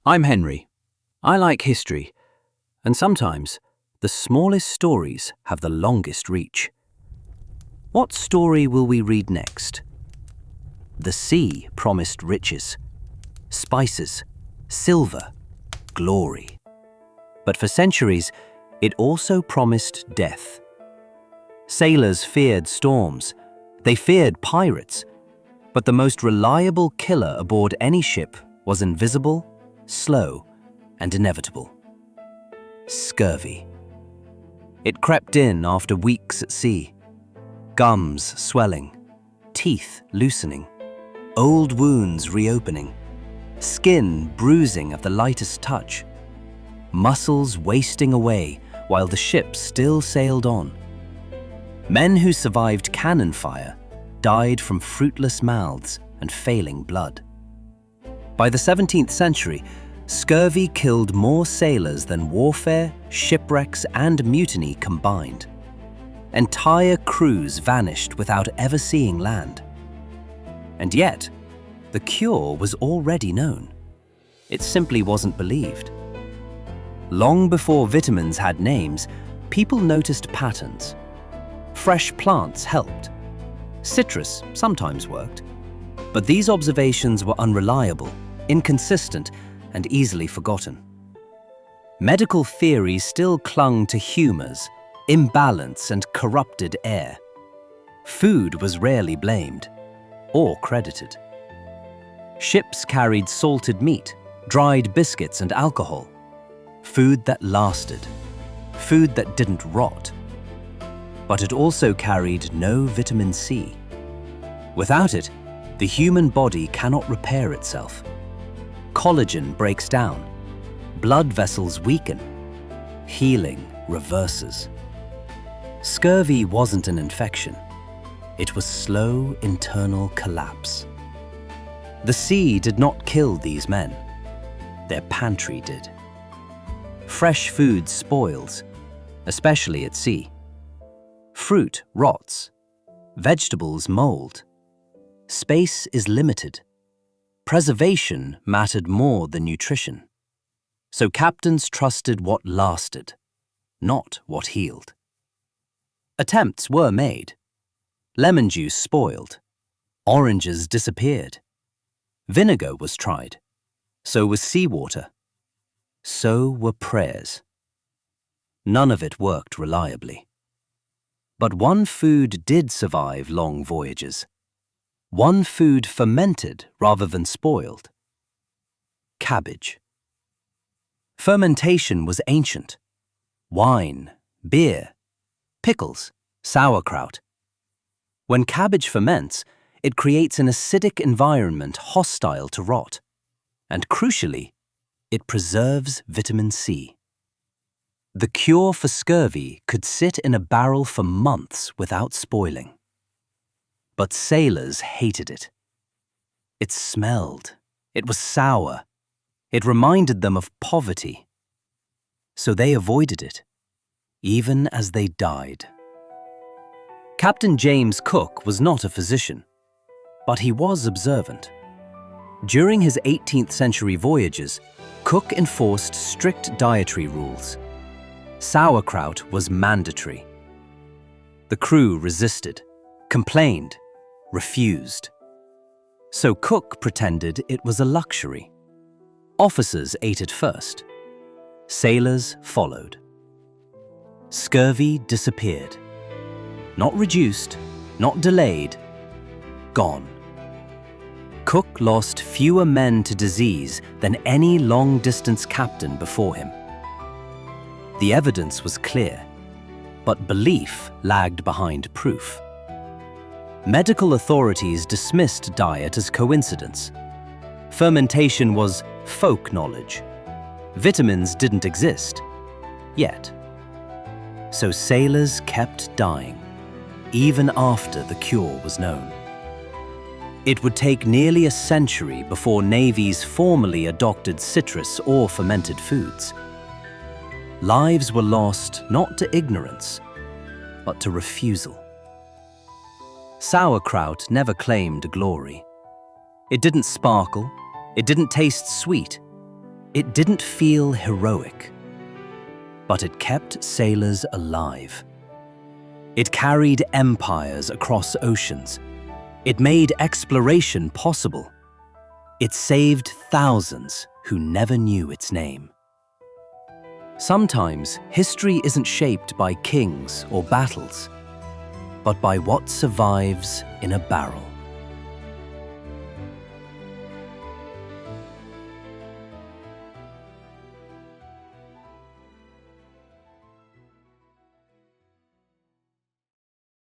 I'm Henry. I like history, and sometimes the smallest stories have the longest reach. What story will we read next? The sea promised riches, spices, silver, glory. But for centuries, it also promised death. Sailors feared storms. They feared pirates. But the most reliable killer aboard any ship was invisible, slow, and inevitable. Scurvy. It crept in after weeks at sea. Gums swelling, teeth loosening, old wounds reopening, skin bruising at the lightest touch, muscles wasting away while the ship still sailed on. Men who survived cannon fire died from fruitless mouths and failing blood. By the 17th century, scurvy killed more sailors than warfare, shipwrecks, and mutiny combined. Entire crews vanished without ever seeing land. And yet, the cure was already known. It simply wasn't believed. Long before vitamins had names, people noticed patterns. Fresh plants helped. Citrus sometimes worked. But these observations were unreliable, inconsistent, and easily forgotten. Medical theories still clung to humors, imbalance, and corrupted air. Food was rarely blamed or credited. Ships carried salted meat, dried biscuits, and alcohol. Food that lasted, food that didn't rot. But it also carried no vitamin C. Without it, the human body cannot repair itself. Collagen breaks down, blood vessels weaken, healing reverses. Scurvy wasn't an infection. It was slow internal collapse. The sea did not kill these men. Their pantry did. Fresh food spoils, especially at sea. Fruit rots. Vegetables mold. Space is limited. Preservation mattered more than nutrition. So captains trusted what lasted, not what healed. Attempts were made. Lemon juice spoiled. Oranges disappeared. Vinegar was tried. So was seawater. So were prayers. None of it worked reliably. But one food did survive long voyages. One food fermented rather than spoiled. Cabbage. Fermentation was ancient. Wine, beer, pickles, sauerkraut. When cabbage ferments, it creates an acidic environment hostile to rot. And crucially, it preserves vitamin C. The cure for scurvy could sit in a barrel for months without spoiling. But sailors hated it. It smelled. It was sour. It reminded them of poverty. So they avoided it, even as they died. Captain James Cook was not a physician, but he was observant. During his 18th century voyages, Cook enforced strict dietary rules. Sauerkraut was mandatory. The crew resisted, complained, refused. So Cook pretended it was a luxury. Officers ate it first. Sailors followed. Scurvy disappeared. Not reduced, not delayed, gone. Cook lost fewer men to disease than any long-distance captain before him. The evidence was clear, but belief lagged behind proof. Medical authorities dismissed diet as coincidence. Fermentation was folk knowledge. Vitamins didn't exist, yet. So sailors kept dying, even after the cure was known. It would take nearly a century before navies formally adopted citrus or fermented foods. Lives were lost not to ignorance, but to refusal. Sauerkraut never claimed glory. It didn't sparkle, it didn't taste sweet. It didn't feel heroic, but it kept sailors alive. It carried empires across oceans. It made exploration possible. It saved thousands who never knew its name. Sometimes history isn't shaped by kings or battles, but by what survives in a barrel.